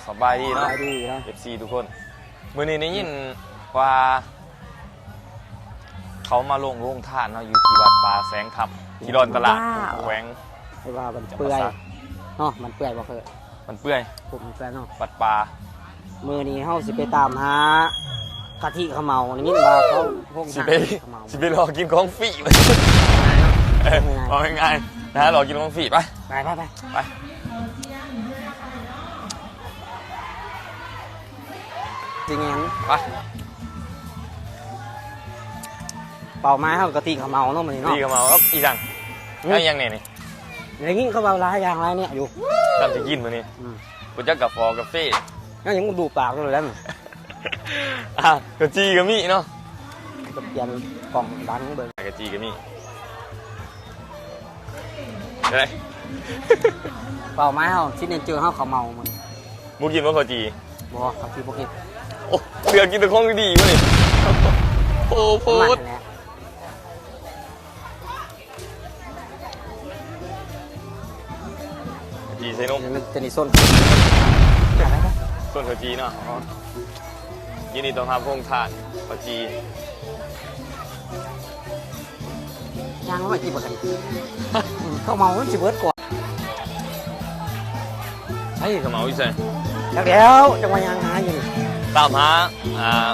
สบายดีเนาะ FC ทุกคนมื้อนี้ได้ยินว่าเขามาลงทานเนาะอยู่ที่วัดป่าแสงธรรมที่ดอนตลาดแขวง ไอ้ว่ามันเปื่อยเนาะมันเปื่อยบ่เคย มันเปื่อย ผมเปื่อยเนาะ วัดป่า มื้อนี้เฮาสิไปตามหากะทิขมเมานี่ยินว่าเขาพวก สิไปรอกินของฟรีเอาง่ายๆนะรอกินของฟรีไป ไปจริงงั้น ไป เป่าไม้เฮากะทิขมเมาเนาะมื้อนี้เนาะ ดีกับเมาครับอีจังแล้วยังเนี่ยนี่ อย่างงี้เขาเว้าหลายอย่างหลายเนี่ยอยู่ จำจะกินมื้อนี้กูจะกาแฟกาแฟ งั้นยังดูปากเลยแล้ว กะจีก็มีเนาะ ก็เปลี่ยนกล่องดังเบิ่ง กะจีก็มีได้ เป่าไม้เฮาซิกเนเจอร์เฮาขมเมามัน มูกินว่าข้าวจี บ่กะทิบ่เฮ็ด โอ้เลือกกินแต่ของดีๆวะนี่โอ้โห มันแหละ จีใส่นม มันจะนี่ส้น ส่วนข้าวจีเนาะยินดีต้อนรับพงทานข้าวจี ยังว่าสิบ่กันเขาเมามันสิเบิดก่อน ใช่ขมเหลาอีใส่ จักแล้วจังว่ายังหาอยู่ ตามหา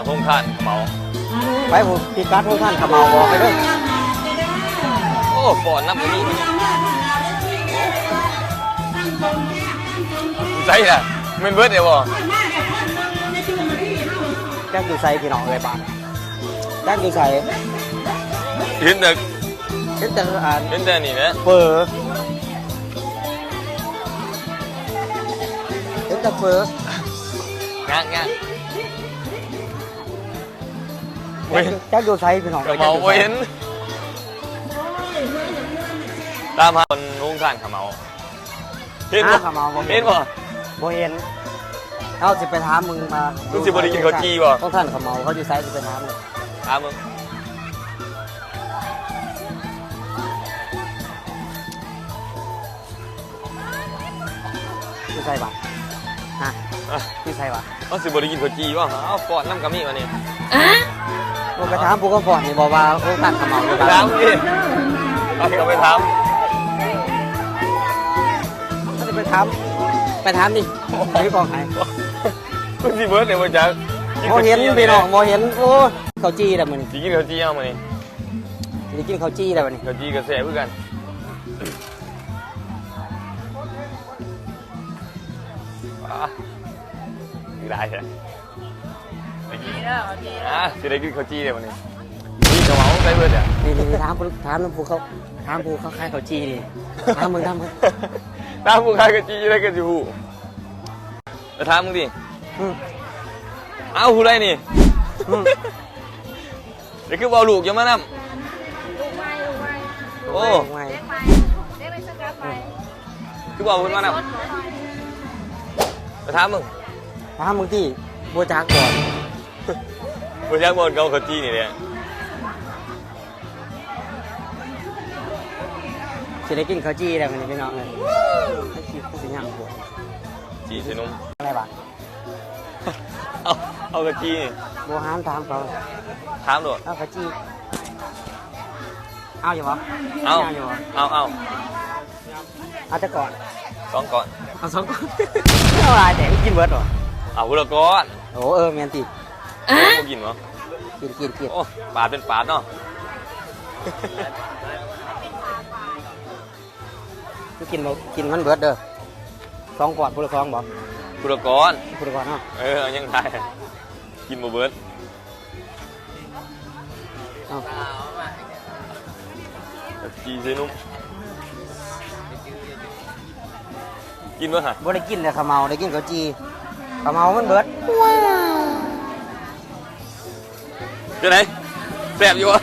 พงทานขมเหลา ไปผมพิกัดพวกท่านขมเมาบอกไปด้วย โอ้ปอนน้ำมันนี่ใช่ล่ะมันเบิร์ดเดี๋ยวบ่ แจ้งอยู่ใส่พี่น้องเลยบ้านแจ้งอยู่ใส่ เห็นแต่ เห็นแต่อ่าน เห็นแต่นี่นะ เฟอเห็นแต่เฟอง านเว้ย แจ้งอยู่ใส่พี่น้อง ขมเหลาเว้นตามหาคนพงทานขมเหลาเห็น หา บ่ ขมเมาบ่ เห็นบ่ บ่เห็นเอาสิไปถามมึงมา มึงสิบ่ได้กินข้าวจี่บ่ พวกท่านขมเมาเขาอยู่ใส่สิไปถามเลย ถามมึง อยู่ใส่บ่ฮะอยู่ใส่บ่ เอาสิบ่ได้กินข้าวจีบ่เอาปอนน้ำกะมิมานี่ ผมไปถามผู้ก็ก่อนนี่บอกว่าพวกท่านขมเมาอยู่ ไป บ้า ถาน มดิเอาไปถาม เขาจะไปถามดิพี่บอกให้ คุณสิเบิร์ดเนี่ยมันจะ โมเห็นพี่น้องโมเห็นโอ้ข้าวจี้แล้วมัน สิกินข้าวจีเอามานี่ จะกินข้าวจี้แล้วมัน ข้าวจีกับแซ่บเพื่อกันได้ใช่สิได้กินข้าวจีเดี๋ยววันนี้นี่กระเป๋าใส่เบิร์ดอ่ะ นี่ถามผู้เขาขายข้าวจี้ดิถามมึง ตามผู้ขายข้าวจีได้กันสิหูไปถามมึงดิเอาผู้ใดนี่เดี๋ยวคือเอาลูกยังมานำ ลูกไม้โอ้ ไม่ ได้ไปสกัดไป คือเอาคุณมานำไปถามมึง ถามมึงที่บัวจากก่อน บนยักษ์บนเขาข้าวจีนี่เนี่ย จะได้กินข้าวจี้แล้วมันพี่น้องเลยให้คิดผู้สิย่างหัว จีใส่นม อะไรบ้าง เอาข้าวจีนี่ บัวหามถามเขา ถามโดด เอาข้าวจี้เอาอยู่ปะ เอา อยู่ปะ เอา จะก่อน สองก่อน เอาสองก่อนเอาอะไรแต่กินเบิร์ดหรอ เอาพุละก้อน โอ้เมียนติ ไม่กินเหรอ กิน โอ้ปาดเป็นปาดเนาะ กินมันเบิร์ดเด้อสองก่อนผู้ละสองบอก พุละก้อน ผู้ละก่อนเนาะ เอายังไงกินบ่เบิร์ด เอา จีใส่นมกินเมื่อไหร่ บ่ได้กินแต่ข้าวเมาได้กินข้าวจี้ข้าวเมามันเบิร์ด จะไหนแซ่บอยู่วะ